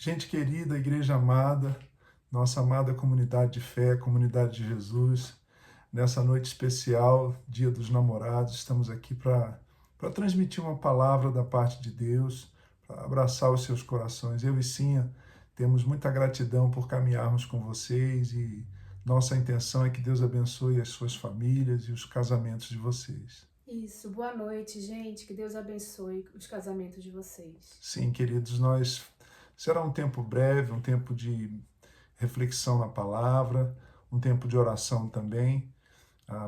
Gente querida, igreja amada, nossa amada comunidade de fé, comunidade de Jesus, nessa noite especial, Dia dos Namorados, estamos aqui para transmitir uma palavra da parte de Deus, para abraçar os seus corações. Eu e Sinha temos muita gratidão por caminharmos com vocês e nossa intenção é que Deus abençoe as suas famílias e os casamentos de vocês. Isso, boa noite, gente. Que Deus abençoe os casamentos de vocês. Sim, queridos, será um tempo breve, um tempo de reflexão na palavra, um tempo de oração também.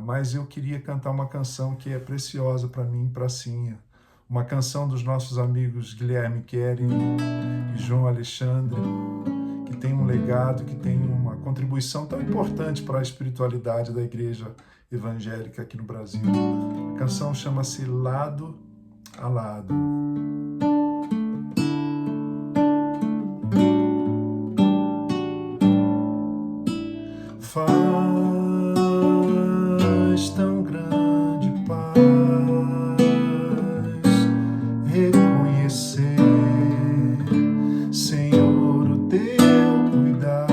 Mas eu queria cantar uma canção que é preciosa para mim e para a Sinha. Uma canção dos nossos amigos Guilherme Querin e João Alexandre, que tem um legado, que tem uma contribuição tão importante para a espiritualidade da igreja evangélica aqui no Brasil. A canção chama-se Lado a Lado. Faz tão grande paz reconhecer, Senhor, o teu cuidado.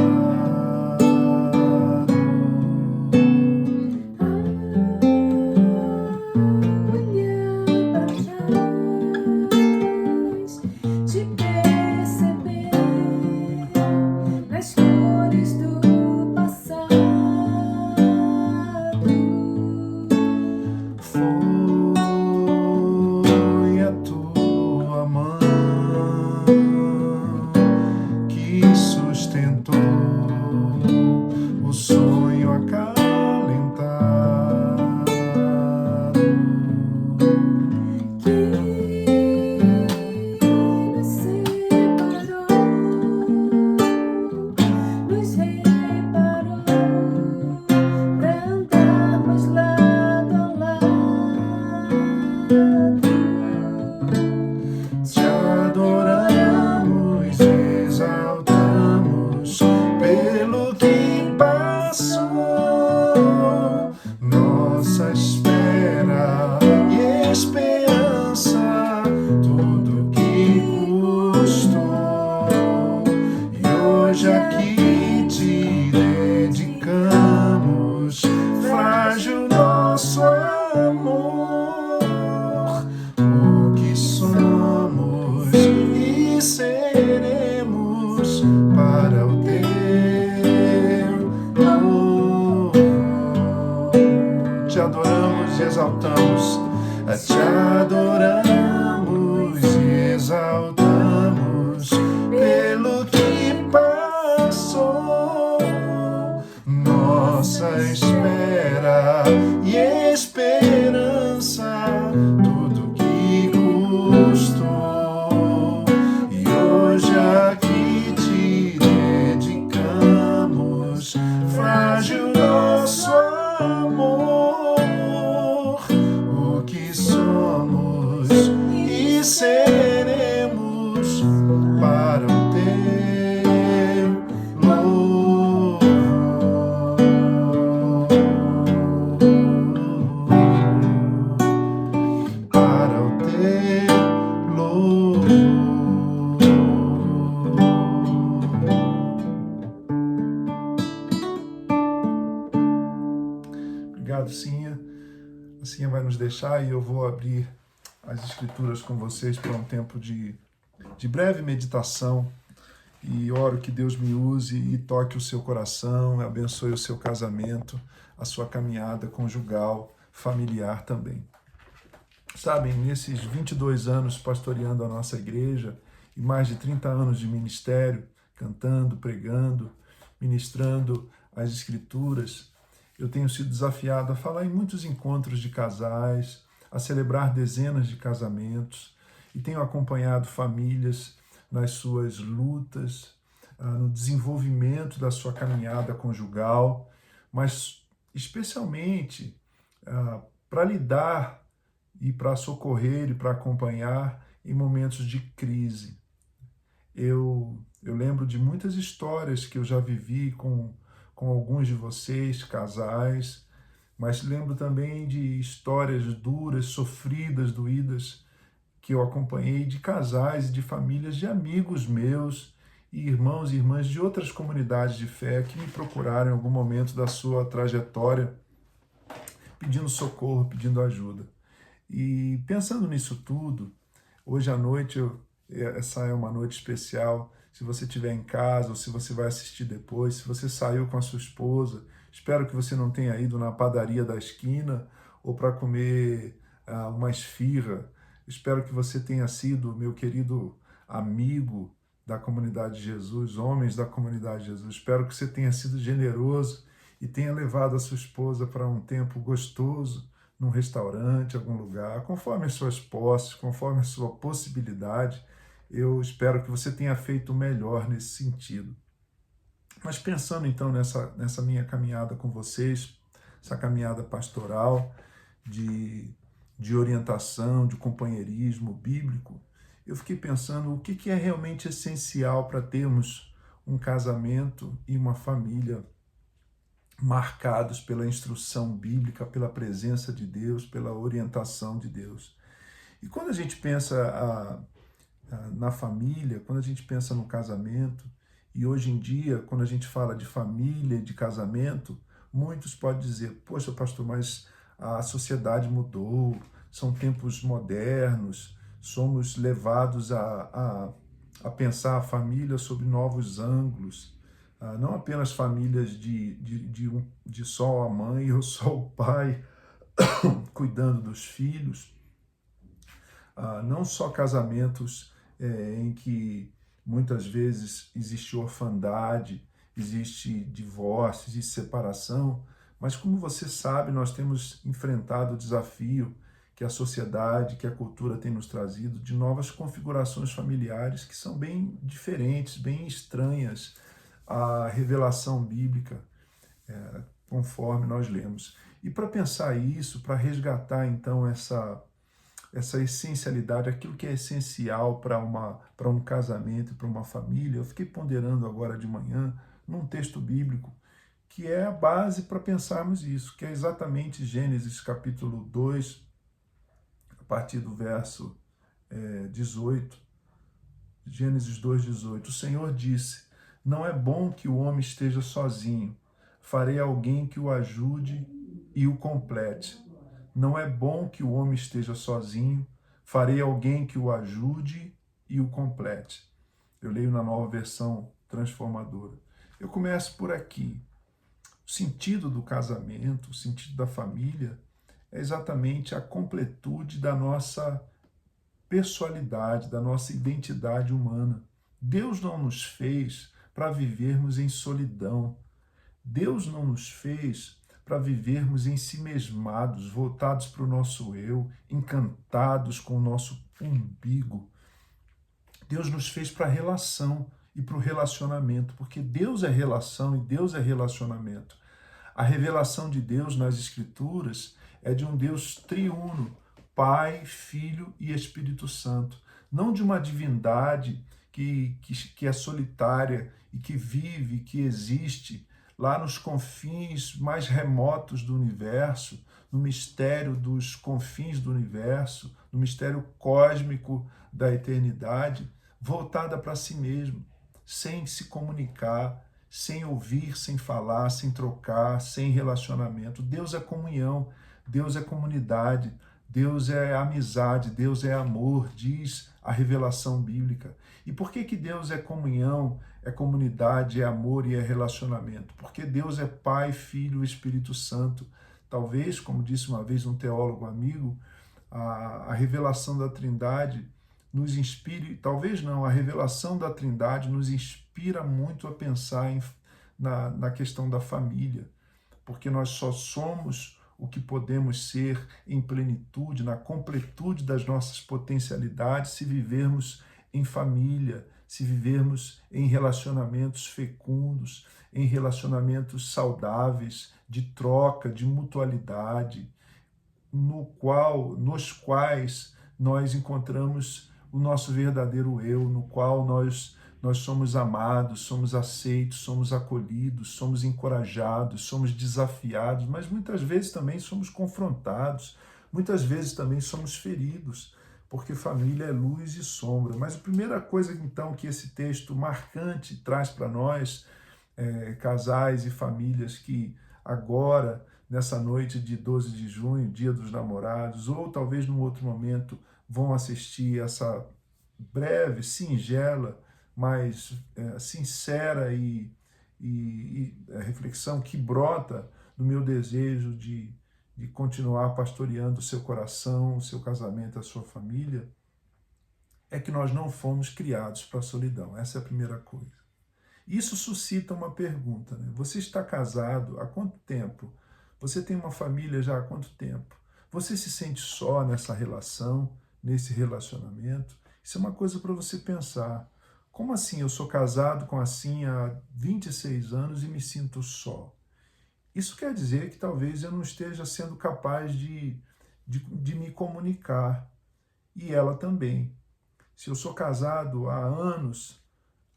Olhar para trás, te perceber nas cores do passado. Foi a tua mão que sustentou o sonho acalentado. Que nos separou, nos reparou pra andarmos lado a lado. Te adoramos, exaltamos pelo que passou, nossa espera e esperança, tudo que custou. E hoje aqui te dedicamos, frágil nosso amor, o que somos e seremos para o teu louvor. Te adoramos e exaltamos, te adoramos e exaltamos pelo que passou, nossa espera e esperança, tudo que custou. E hoje aqui te dedicamos, frágil nosso amor, o que somos e seremos para o teu louvor. Para o teu louvor. Obrigado, Sinha. A Sinha vai nos deixar e eu vou abrir as escrituras com vocês para um tempo de breve meditação. E oro que Deus me use e toque o seu coração, abençoe o seu casamento, a sua caminhada conjugal, familiar também. Sabem, nesses 22 anos pastoreando a nossa igreja e mais de 30 anos de ministério, cantando, pregando, ministrando as escrituras, eu tenho sido desafiado a falar em muitos encontros de casais, a celebrar dezenas de casamentos e tenho acompanhado famílias nas suas lutas, no desenvolvimento da sua caminhada conjugal, mas especialmente para lidar e para socorrer e para acompanhar em momentos de crise. Eu lembro de muitas histórias que eu já vivi com alguns de vocês, casais, mas lembro também de histórias duras, sofridas, doídas, que eu acompanhei de casais e de famílias de amigos meus e irmãos e irmãs de outras comunidades de fé que me procuraram em algum momento da sua trajetória, pedindo socorro, pedindo ajuda. E pensando nisso tudo, hoje à noite, essa é uma noite especial. Se você estiver em casa ou se você vai assistir depois, se você saiu com a sua esposa, espero que você não tenha ido na padaria da esquina ou para comer uma esfirra. Espero que você tenha sido, meu querido amigo da comunidade de Jesus, homens da comunidade de Jesus. Espero que você tenha sido generoso e tenha levado a sua esposa para um tempo gostoso, num restaurante, algum lugar, conforme as suas posses, conforme a sua possibilidade. Eu espero que você tenha feito o melhor nesse sentido. Mas pensando então nessa minha caminhada com vocês, essa caminhada pastoral, de orientação, de companheirismo bíblico, eu fiquei pensando o que é realmente essencial para termos um casamento e uma família marcados pela instrução bíblica, pela presença de Deus, pela orientação de Deus. E quando a gente pensa na família, quando a gente pensa no casamento, e hoje em dia, quando a gente fala de família e de casamento, muitos podem dizer, poxa, pastor, mas a sociedade mudou, são tempos modernos, somos levados a pensar a família sob novos ângulos, não apenas famílias de só a mãe ou só o pai cuidando dos filhos, não só casamentos em que muitas vezes existe orfandade, existe divórcio, existe separação, mas como você sabe, nós temos enfrentado o desafio que a sociedade, que a cultura tem nos trazido de novas configurações familiares que são bem diferentes, bem estranhas à revelação bíblica, conforme nós lemos. E para pensar isso, para resgatar então essa essencialidade, aquilo que é essencial para um casamento, para uma família, eu fiquei ponderando agora de manhã num texto bíblico que é a base para pensarmos isso, que é exatamente Gênesis capítulo 2, a partir do verso 18. Gênesis 2:18. O Senhor disse: não é bom que o homem esteja sozinho, farei alguém que o ajude e o complete. Não é bom que o homem esteja sozinho, farei alguém que o ajude e o complete. Eu leio na Nova Versão Transformadora. Eu começo por aqui. O sentido do casamento, o sentido da família, é exatamente a completude da nossa pessoalidade, da nossa identidade humana. Deus não nos fez para vivermos em solidão. Deus não nos fez para vivermos ensimesmados, voltados para o nosso eu, encantados com o nosso umbigo. Deus nos fez para a relação e para o relacionamento, porque Deus é relação e Deus é relacionamento. A revelação de Deus nas Escrituras é de um Deus triuno, Pai, Filho e Espírito Santo. Não de uma divindade que é solitária e que vive, que existe lá nos confins mais remotos do universo, no mistério dos confins do universo, no mistério cósmico da eternidade, voltada para si mesmo, sem se comunicar, sem ouvir, sem falar, sem trocar, sem relacionamento. Deus é comunhão, Deus é comunidade, Deus é amizade, Deus é amor, diz a revelação bíblica. E por que Deus é comunhão, é comunidade, é amor e é relacionamento? Porque Deus é Pai, Filho e Espírito Santo. Talvez, como disse uma vez um teólogo amigo, a revelação da Trindade nos inspire, talvez não, a revelação da Trindade nos inspira muito a pensar na questão da família, porque nós só somos o que podemos ser em plenitude, na completude das nossas potencialidades, se vivermos em família, se vivermos em relacionamentos fecundos, em relacionamentos saudáveis, de troca, de mutualidade, nos quais nós encontramos o nosso verdadeiro eu, no qual nós somos amados, somos aceitos, somos acolhidos, somos encorajados, somos desafiados, mas muitas vezes também somos confrontados, muitas vezes também somos feridos, porque família é luz e sombra. Mas a primeira coisa, então, que esse texto marcante traz para nós, casais e famílias que agora, nessa noite de 12 de junho, Dia dos Namorados, ou talvez num outro momento, vão assistir essa breve, singela, mas sincera e reflexão que brota do meu desejo de continuar pastoreando o seu coração, o seu casamento, a sua família, é que nós não fomos criados para a solidão. Essa é a primeira coisa. Isso suscita uma pergunta, né? Você está casado há quanto tempo? Você tem uma família já há quanto tempo? Você se sente só nessa relação, nesse relacionamento? Isso é uma coisa para você pensar. Como assim? Eu sou casado com assim há 26 anos e me sinto só. Isso quer dizer que talvez eu não esteja sendo capaz de me comunicar. E ela também. Se eu sou casado há anos,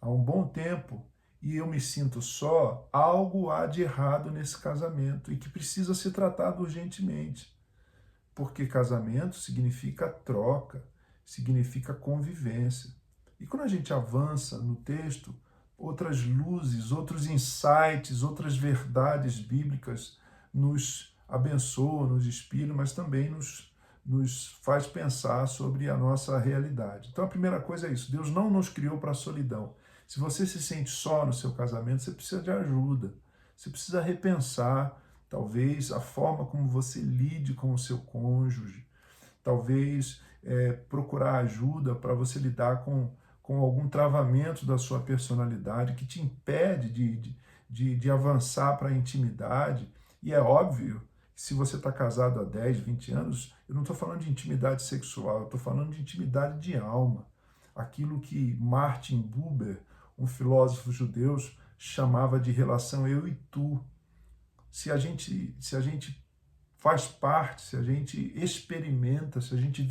há um bom tempo, e eu me sinto só, algo há de errado nesse casamento e que precisa ser tratado urgentemente. Porque casamento significa troca, significa convivência. E quando a gente avança no texto, outras luzes, outros insights, outras verdades bíblicas nos abençoam, nos inspiram, mas também nos faz pensar sobre a nossa realidade. Então a primeira coisa é isso, Deus não nos criou para a solidão. Se você se sente só no seu casamento, você precisa de ajuda, você precisa repensar, talvez, a forma como você lide com o seu cônjuge, talvez procurar ajuda para você lidar com algum travamento da sua personalidade que te impede de avançar para a intimidade. E é óbvio que se você está casado há 10, 20 anos, eu não estou falando de intimidade sexual, eu estou falando de intimidade de alma. Aquilo que Martin Buber, um filósofo judeu, chamava de relação eu e tu. Se a gente faz parte, se a gente experimenta, se a gente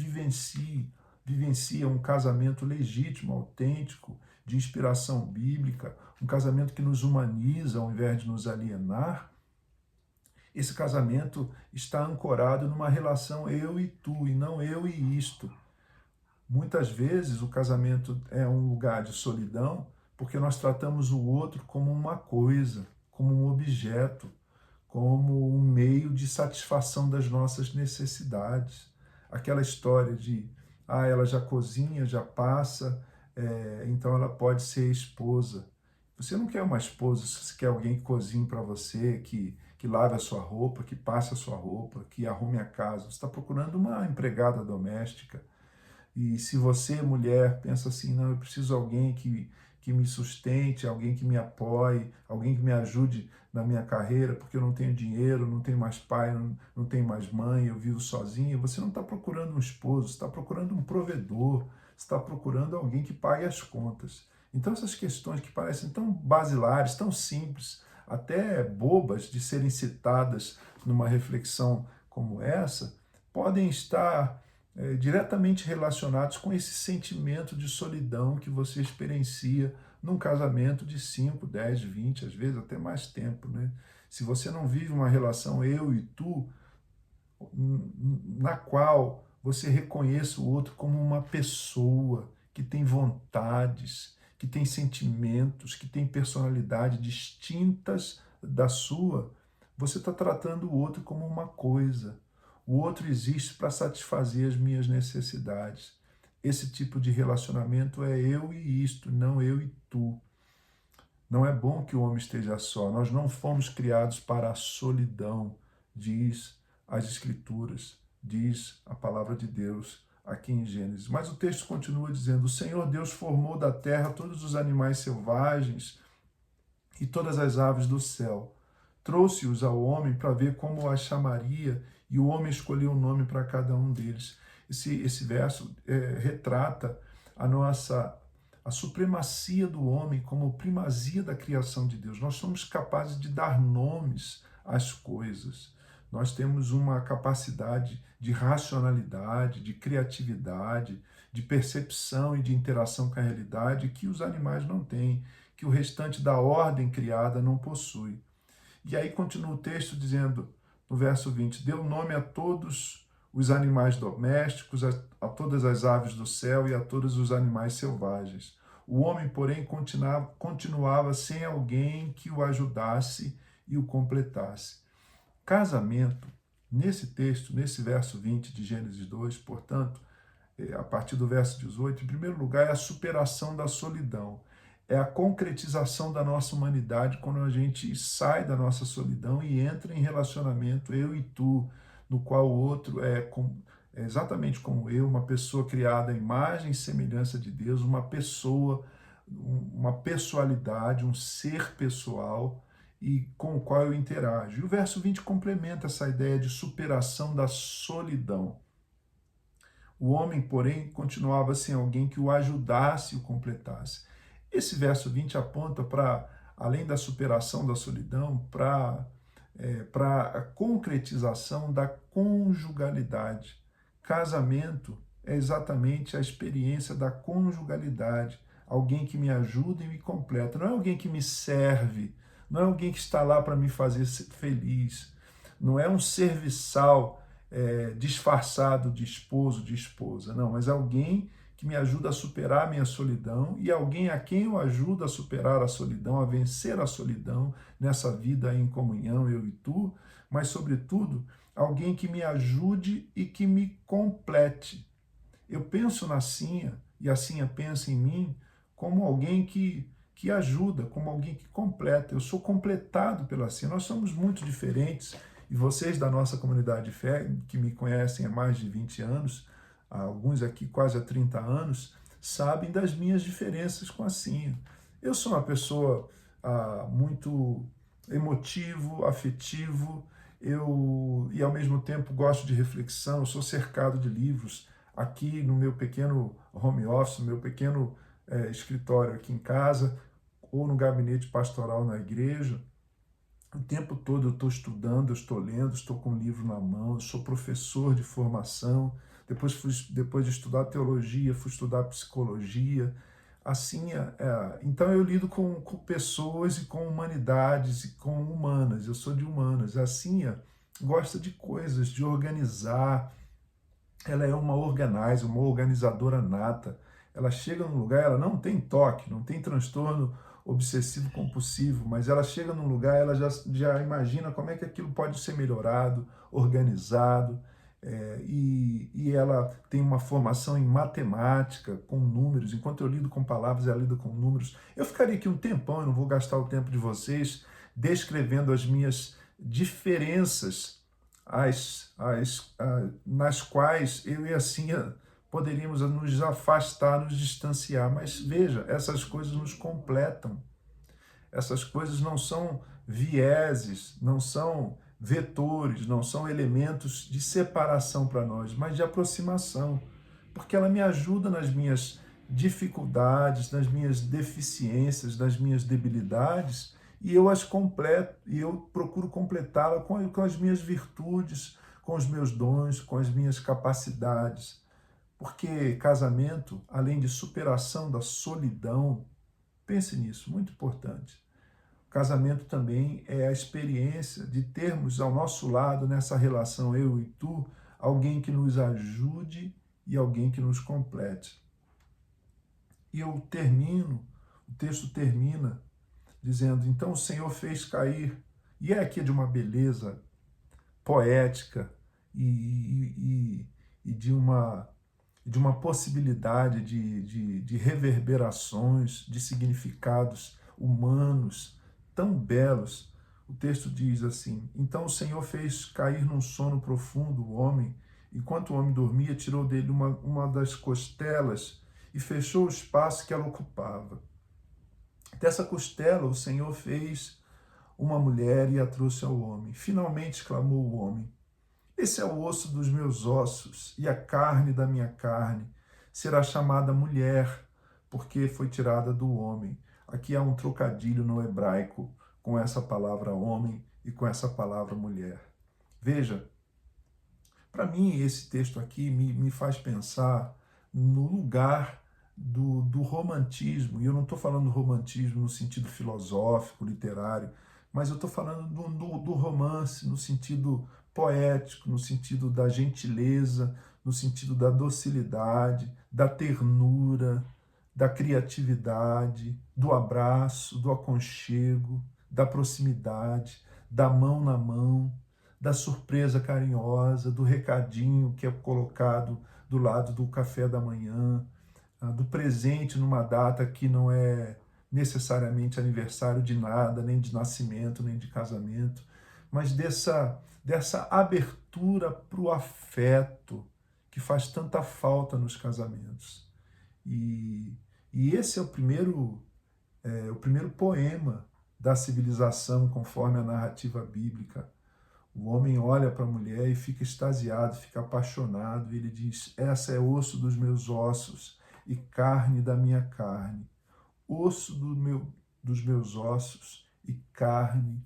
vivencia um casamento legítimo, autêntico, de inspiração bíblica, um casamento que nos humaniza ao invés de nos alienar, esse casamento está ancorado numa relação eu e tu, e não eu e isto. Muitas vezes o casamento é um lugar de solidão porque nós tratamos o outro como uma coisa, como um objeto, como um meio de satisfação das nossas necessidades. Aquela história de, ela já cozinha, já passa, então ela pode ser esposa. Você não quer uma esposa, você quer alguém que cozinhe para você, que lave a sua roupa, que passe a sua roupa, que arrume a casa. Você está procurando uma empregada doméstica. E se você, mulher, pensa assim, não, eu preciso de alguém que me sustente, alguém que me apoie, alguém que me ajude na minha carreira, porque eu não tenho dinheiro, não tenho mais pai, não tenho mais mãe, eu vivo sozinho. Você não está procurando um esposo, você está procurando um provedor, você está procurando alguém que pague as contas. Então essas questões que parecem tão basilares, tão simples, até bobas de serem citadas numa reflexão como essa, podem estar diretamente relacionados com esse sentimento de solidão que você experiencia num casamento de 5, 10, 20, às vezes até mais tempo, né? Se você não vive uma relação eu e tu, na qual você reconheça o outro como uma pessoa que tem vontades, que tem sentimentos, que tem personalidade distintas da sua, você está tratando o outro como uma coisa. O outro existe para satisfazer as minhas necessidades. Esse tipo de relacionamento é eu e isto, não eu e tu. Não é bom que o homem esteja só. Nós não fomos criados para a solidão, diz as Escrituras, diz a palavra de Deus aqui em Gênesis. Mas o texto continua dizendo: o Senhor Deus formou da terra todos os animais selvagens e todas as aves do céu. Trouxe-os ao homem para ver como as chamaria, e o homem escolheu um nome para cada um deles. Esse verso retrata a supremacia do homem como primazia da criação de Deus. Nós somos capazes de dar nomes às coisas. Nós temos uma capacidade de racionalidade, de criatividade, de percepção e de interação com a realidade que os animais não têm, que o restante da ordem criada não possui. E aí continua o texto dizendo, no verso 20, deu nome a todos os animais domésticos, a todas as aves do céu e a todos os animais selvagens. O homem, porém, continuava sem alguém que o ajudasse e o completasse. Casamento, nesse texto, nesse verso 20 de Gênesis 2, portanto, a partir do verso 18, em primeiro lugar, é a superação da solidão. É a concretização da nossa humanidade quando a gente sai da nossa solidão e entra em relacionamento, eu e tu, no qual o outro é exatamente como eu, uma pessoa criada à imagem e semelhança de Deus, uma pessoa, uma pessoalidade, um ser pessoal e com o qual eu interajo. E o verso 20 complementa essa ideia de superação da solidão. O homem, porém, continuava sem alguém que o ajudasse e o completasse. Esse verso 20 aponta para, além da superação da solidão, para a concretização da conjugalidade. Casamento é exatamente a experiência da conjugalidade. Alguém que me ajuda e me completa. Não é alguém que me serve, não é alguém que está lá para me fazer feliz. Não é um serviçal disfarçado de esposo, de esposa. Não, mas alguém que me ajuda a superar a minha solidão e alguém a quem eu ajudo a superar a solidão, a vencer a solidão nessa vida em comunhão, eu e tu, mas, sobretudo, alguém que me ajude e que me complete. Eu penso na Sinha, e a Sinha pensa em mim, como alguém que ajuda, como alguém que completa. Eu sou completado pela Sinha. Nós somos muito diferentes, e vocês da nossa comunidade de fé, que me conhecem há mais de 20 anos, alguns aqui quase há 30 anos, sabem das minhas diferenças com a Sinha. Eu sou uma pessoa muito emotivo, afetivo, e ao mesmo tempo gosto de reflexão, eu sou cercado de livros. Aqui no meu pequeno home office, no meu pequeno escritório aqui em casa, ou no gabinete pastoral na igreja, o tempo todo eu estou estudando, eu estou lendo, estou com um livro na mão, eu sou professor de formação, depois de estudar teologia, fui estudar psicologia. Assim, então eu lido com pessoas e com humanidades e com humanas, eu sou de humanas. A Sinha gosta de coisas, de organizar, ela é uma organizer, uma organizadora nata. Ela chega num lugar, ela não tem toque, não tem transtorno obsessivo compulsivo, mas ela chega num lugar, ela já imagina como é que aquilo pode ser melhorado, organizado, e ela tem uma formação em matemática, com números. Enquanto eu lido com palavras, ela lida com números. Eu ficaria aqui um tempão, eu não vou gastar o tempo de vocês descrevendo as minhas diferenças, nas quais eu e a Sinha poderíamos nos afastar, nos distanciar, mas veja, essas coisas nos completam. Essas coisas não são vieses, não são vetores, não são elementos de separação para nós, mas de aproximação, porque ela me ajuda nas minhas dificuldades, nas minhas deficiências, nas minhas debilidades, e eu as completo, e eu procuro completá-la com as minhas virtudes, com os meus dons, com as minhas capacidades. Porque casamento, além de superação da solidão, pense nisso, muito importante. Casamento também é a experiência de termos ao nosso lado, nessa relação eu e tu, alguém que nos ajude e alguém que nos complete. E o texto termina dizendo, então o Senhor fez cair, e é aqui de uma beleza poética e de uma possibilidade de reverberações, de significados humanos tão belos. O texto diz assim, então o Senhor fez cair num sono profundo o homem, enquanto o homem dormia, tirou dele uma das costelas e fechou o espaço que ela ocupava. Dessa costela o Senhor fez uma mulher e a trouxe ao homem. Finalmente exclamou o homem, esse é o osso dos meus ossos e a carne da minha carne. Será chamada mulher, porque foi tirada do homem. Aqui há um trocadilho no hebraico com essa palavra homem e com essa palavra mulher. Veja, para mim esse texto aqui me faz pensar no lugar do romantismo, e eu não estou falando do romantismo no sentido filosófico, literário, mas eu estou falando do romance, no sentido poético, no sentido da gentileza, no sentido da docilidade, da ternura, da criatividade, do abraço, do aconchego, da proximidade, da mão na mão, da surpresa carinhosa, do recadinho que é colocado do lado do café da manhã, do presente numa data que não é necessariamente aniversário de nada, nem de nascimento, nem de casamento, mas dessa abertura para o afeto que faz tanta falta nos casamentos. E esse é o primeiro poema da civilização conforme a narrativa bíblica. O homem olha para a mulher e fica extasiado, fica apaixonado, e ele diz: essa é osso dos meus ossos e carne da minha carne. Osso dos meus ossos e carne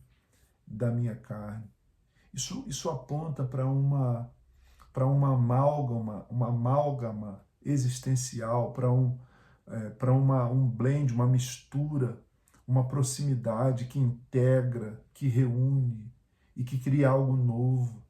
da minha carne. Isso aponta para uma amálgama existencial, para um blend, uma mistura, uma proximidade que integra, que reúne e que cria algo novo.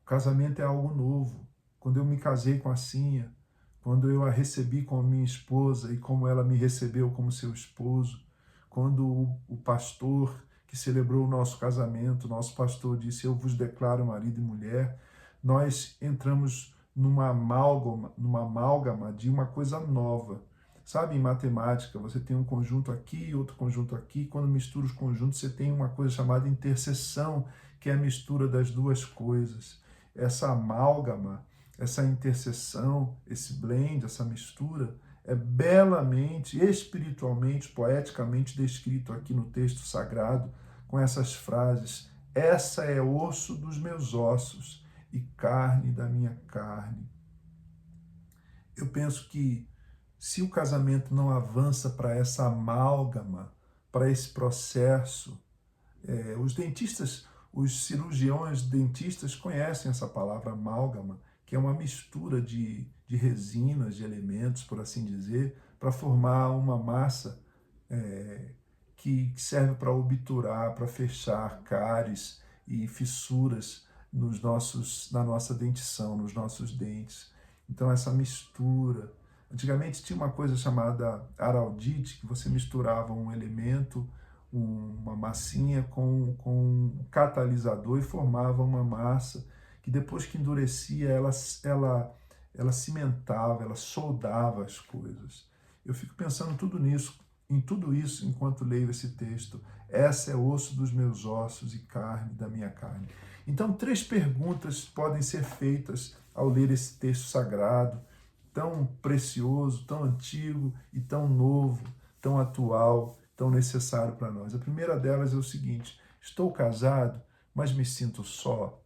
O casamento é algo novo. Quando eu me casei com a Cinha, quando eu a recebi como minha esposa e como ela me recebeu como seu esposo, quando o pastor que celebrou o nosso casamento, nosso pastor disse: eu vos declaro marido e mulher, nós entramos numa amálgama de uma coisa nova. Sabe, em matemática, você tem um conjunto aqui e outro conjunto aqui. Quando mistura os conjuntos, você tem uma coisa chamada interseção, que é a mistura das duas coisas. Essa amálgama, essa interseção, esse blend, essa mistura, é belamente, espiritualmente, poeticamente descrito aqui no texto sagrado, com essas frases: essa é osso dos meus ossos e carne da minha carne. Eu penso que se o casamento não avança para essa amálgama, para esse processo, os dentistas, os cirurgiões dentistas conhecem essa palavra amálgama, que é uma mistura de resinas, de elementos, por assim dizer, para formar uma massa que serve para obturar, para fechar cáries e fissuras na nossa dentição, nos nossos dentes. Então essa mistura. Antigamente tinha uma coisa chamada araldite, que você misturava um elemento, uma massinha com um catalisador e formava uma massa que depois que endurecia, ela cimentava, ela soldava as coisas. Eu fico pensando em tudo isso enquanto leio esse texto. Essa é osso dos meus ossos e carne da minha carne. Então, 3 perguntas podem ser feitas ao ler esse texto sagrado, tão precioso, tão antigo e tão novo, tão atual, tão necessário para nós. A primeira delas é o seguinte: estou casado, mas me sinto só.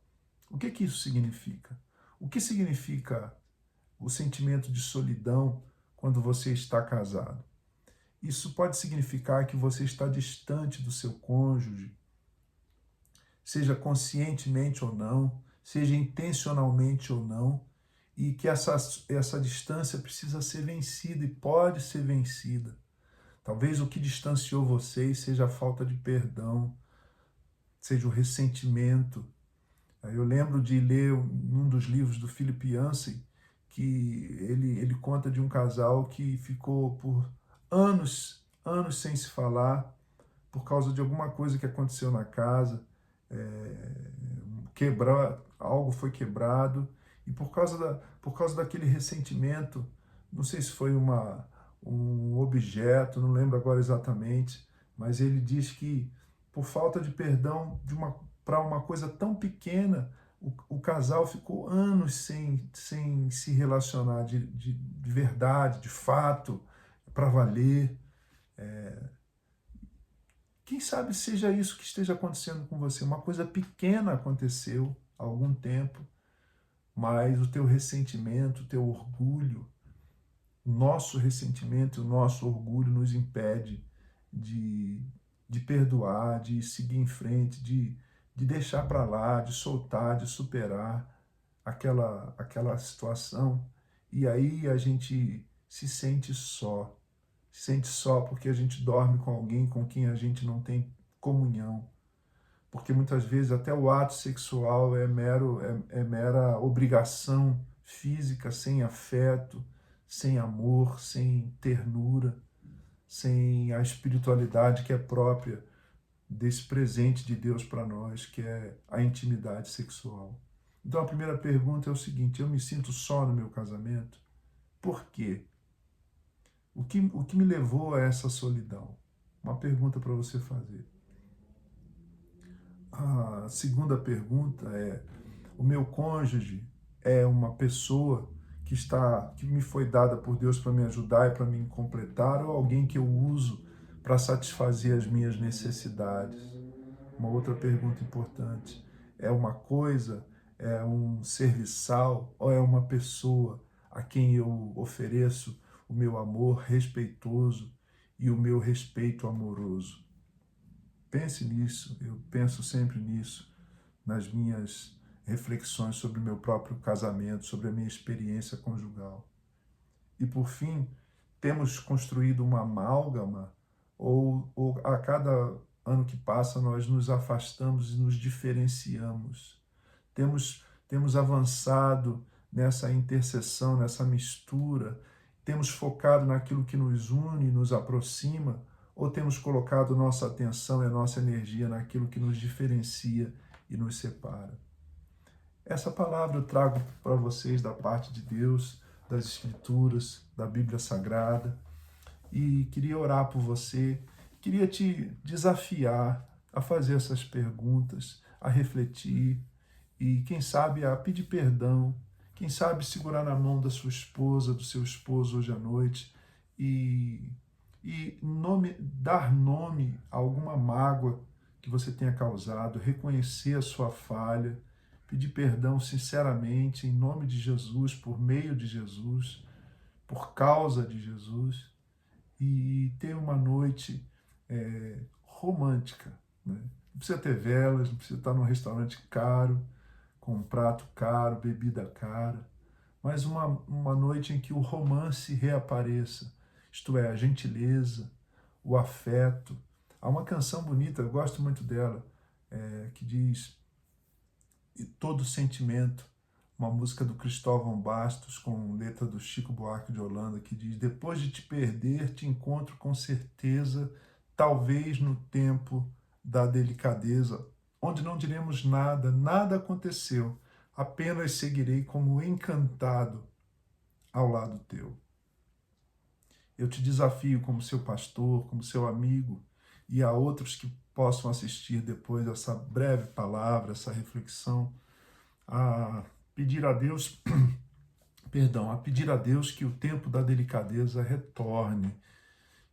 O que isso significa? O que significa o sentimento de solidão quando você está casado? Isso pode significar que você está distante do seu cônjuge, seja conscientemente ou não, seja intencionalmente ou não, e que essa distância precisa ser vencida e pode ser vencida. Talvez o que distanciou vocês seja a falta de perdão, seja o ressentimento. Eu lembro de ler num dos livros do Philip Yancey, que ele conta de um casal que ficou por anos sem se falar, por causa de alguma coisa que aconteceu na casa, algo foi quebrado, e por causa daquele ressentimento, não sei se foi um objeto, não lembro agora exatamente, mas ele diz que por falta de perdão para uma coisa tão pequena, o casal ficou anos sem se relacionar de verdade, de fato, para valer. Quem sabe seja isso que esteja acontecendo com você. Uma coisa pequena aconteceu há algum tempo, mas o teu ressentimento, o teu orgulho, o nosso ressentimento, o nosso orgulho nos impede de perdoar, de seguir em frente, de deixar para lá, de soltar, de superar aquela situação. E aí a gente se sente só. Se sente só porque a gente dorme com alguém com quem a gente não tem comunhão. porque muitas vezes até o ato sexual é mera obrigação física, sem afeto, sem amor, sem ternura, sem a espiritualidade que é própria desse presente de Deus para nós, que é a intimidade sexual. Então a primeira pergunta é o seguinte: eu me sinto só no meu casamento? Por quê? O que me levou a essa solidão? Uma pergunta para você fazer. A segunda pergunta é: o meu cônjuge é uma pessoa que me foi dada por Deus para me ajudar e para me completar, ou alguém que eu uso para satisfazer as minhas necessidades? Uma outra pergunta importante: é uma coisa, é um serviçal ou é uma pessoa a quem eu ofereço o meu amor respeitoso e o meu respeito amoroso? Pense nisso, eu penso sempre nisso, nas minhas reflexões sobre o meu próprio casamento, sobre a minha experiência conjugal. E por fim, temos construído uma amálgama, ou a cada ano que passa nós nos afastamos e nos diferenciamos. Temos avançado nessa interseção, nessa mistura, temos focado naquilo que nos une, nos aproxima, ou temos colocado nossa atenção e nossa energia naquilo que nos diferencia e nos separa? Essa palavra eu trago para vocês da parte de Deus, das Escrituras, da Bíblia Sagrada, e queria orar por você, queria te desafiar a fazer essas perguntas, a refletir e, quem sabe, a pedir perdão, quem sabe segurar na mão da sua esposa, do seu esposo hoje à noite e dar nome a alguma mágoa que você tenha causado, reconhecer a sua falha, pedir perdão sinceramente, em nome de Jesus, por meio de Jesus, por causa de Jesus, e ter uma noite romântica, né? Não precisa ter velas, não precisa estar num restaurante caro, com um prato caro, bebida cara, mas uma noite em que o romance reapareça, isto é, a gentileza, o afeto. Há uma canção bonita, eu gosto muito dela, que diz: e todo sentimento, uma música do Cristóvão Bastos com letra do Chico Buarque de Holanda, que diz: depois de te perder, te encontro com certeza, talvez no tempo da delicadeza, onde não diremos nada, nada aconteceu, apenas seguirei como encantado ao lado teu. Eu te desafio como seu pastor, como seu amigo, e a outros que possam assistir depois essa breve palavra, essa reflexão, a pedir a Deus, a pedir a Deus que o tempo da delicadeza retorne,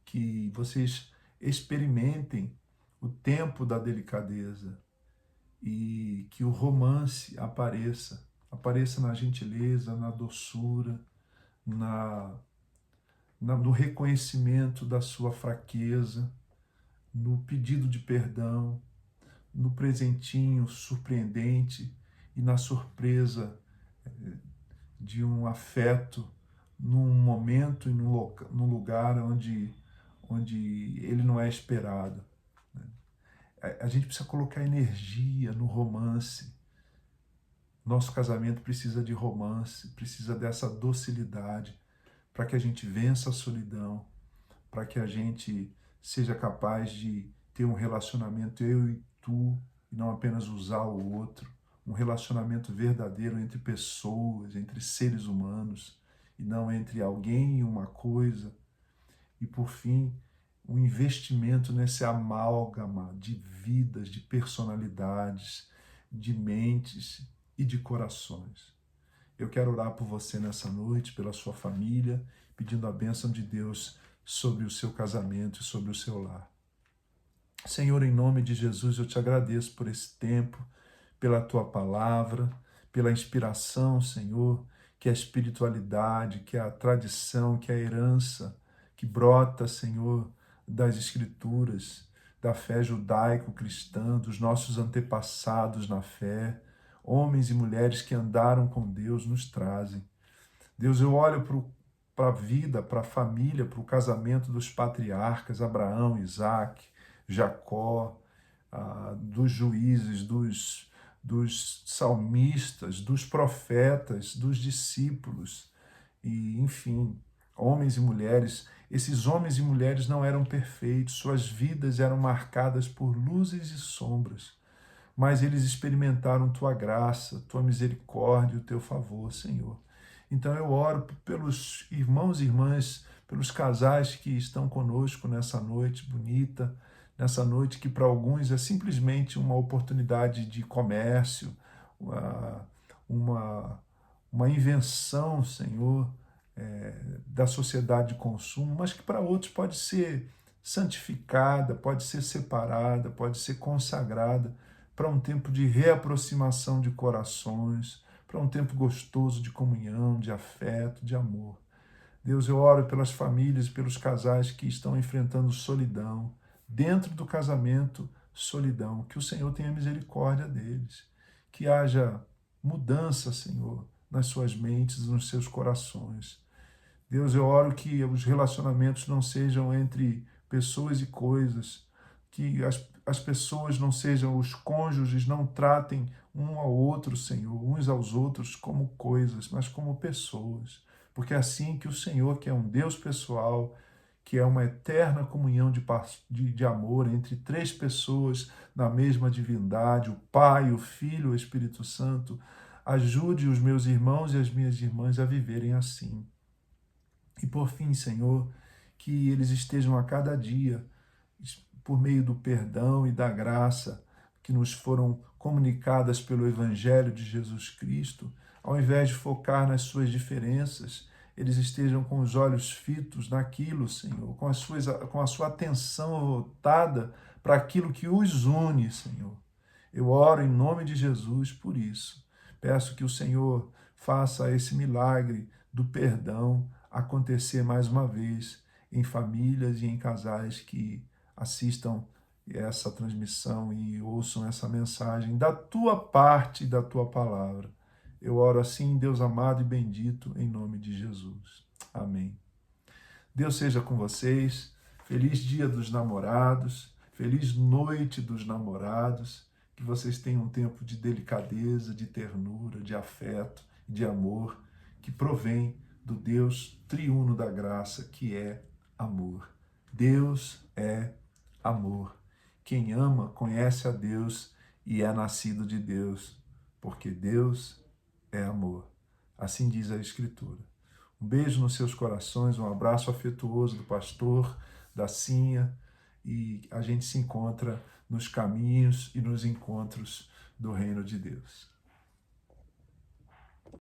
que vocês experimentem o tempo da delicadeza e que o romance apareça na gentileza, na doçura, no reconhecimento da sua fraqueza, no pedido de perdão, no presentinho surpreendente e na surpresa de um afeto num momento e num lugar onde ele não é esperado. A gente precisa colocar energia no romance. Nosso casamento precisa de romance, precisa dessa docilidade para que a gente vença a solidão, para que a gente seja capaz de ter um relacionamento eu e tu, e não apenas usar o outro, um relacionamento verdadeiro entre pessoas, entre seres humanos, e não entre alguém e uma coisa. E por fim, um investimento nesse amálgama de vidas, de personalidades, de mentes e de corações. Eu quero orar por você nessa noite, pela sua família, pedindo a bênção de Deus sobre o seu casamento e sobre o seu lar. Senhor, em nome de Jesus, eu te agradeço por esse tempo, pela tua palavra, pela inspiração, Senhor, que é a espiritualidade, que é a tradição, que é a herança que brota, Senhor, das Escrituras, da fé judaico-cristã, dos nossos antepassados na fé, homens e mulheres que andaram com Deus, nos trazem. Deus, eu olho para a vida, para a família, para o casamento dos patriarcas, Abraão, Isaac, Jacó, dos juízes, dos salmistas, dos profetas, dos discípulos, e enfim, homens e mulheres. Esses homens e mulheres não eram perfeitos, suas vidas eram marcadas por luzes e sombras, mas eles experimentaram tua graça, tua misericórdia, o teu favor, Senhor. Então eu oro pelos irmãos e irmãs, pelos casais que estão conosco nessa noite bonita, nessa noite que para alguns é simplesmente uma oportunidade de comércio, uma, uma invenção, Senhor, da sociedade de consumo, mas que para outros pode ser santificada, pode ser separada, pode ser consagrada para um tempo de reaproximação de corações, para um tempo gostoso de comunhão, de afeto, de amor. Deus, eu oro pelas famílias e pelos casais que estão enfrentando solidão, dentro do casamento, solidão, que o Senhor tenha misericórdia deles, que haja mudança, Senhor, nas suas mentes e nos seus corações. Deus, eu oro que os relacionamentos não sejam entre pessoas e coisas, que as pessoas não sejam, os cônjuges não tratem um ao outro, Senhor, uns aos outros como coisas, mas como pessoas. Porque é assim que o Senhor, que é um Deus pessoal, que é uma eterna comunhão de amor entre três pessoas na mesma divindade, o Pai, o Filho, o Espírito Santo, ajude os meus irmãos e as minhas irmãs a viverem assim. E por fim, Senhor, que eles estejam a cada dia, por meio do perdão e da graça que nos foram comunicadas pelo Evangelho de Jesus Cristo, ao invés de focar nas suas diferenças, eles estejam com os olhos fitos naquilo, Senhor, com a sua atenção voltada para aquilo que os une, Senhor. Eu oro em nome de Jesus por isso. Peço que o Senhor faça esse milagre do perdão acontecer mais uma vez em famílias e em casais que assistam essa transmissão e ouçam essa mensagem da tua parte e da tua palavra. Eu oro assim, Deus amado e bendito, em nome de Jesus. Amém. Deus seja com vocês. Feliz Dia dos Namorados. Feliz Noite dos Namorados. Que vocês tenham um tempo de delicadeza, de ternura, de afeto, de amor, que provém do Deus triuno da graça, que é amor. Deus é amor. Quem ama conhece a Deus e é nascido de Deus, porque Deus é amor. Assim diz a Escritura. Um beijo nos seus corações, um abraço afetuoso do pastor, da Cinha, e a gente se encontra nos caminhos e nos encontros do reino de Deus.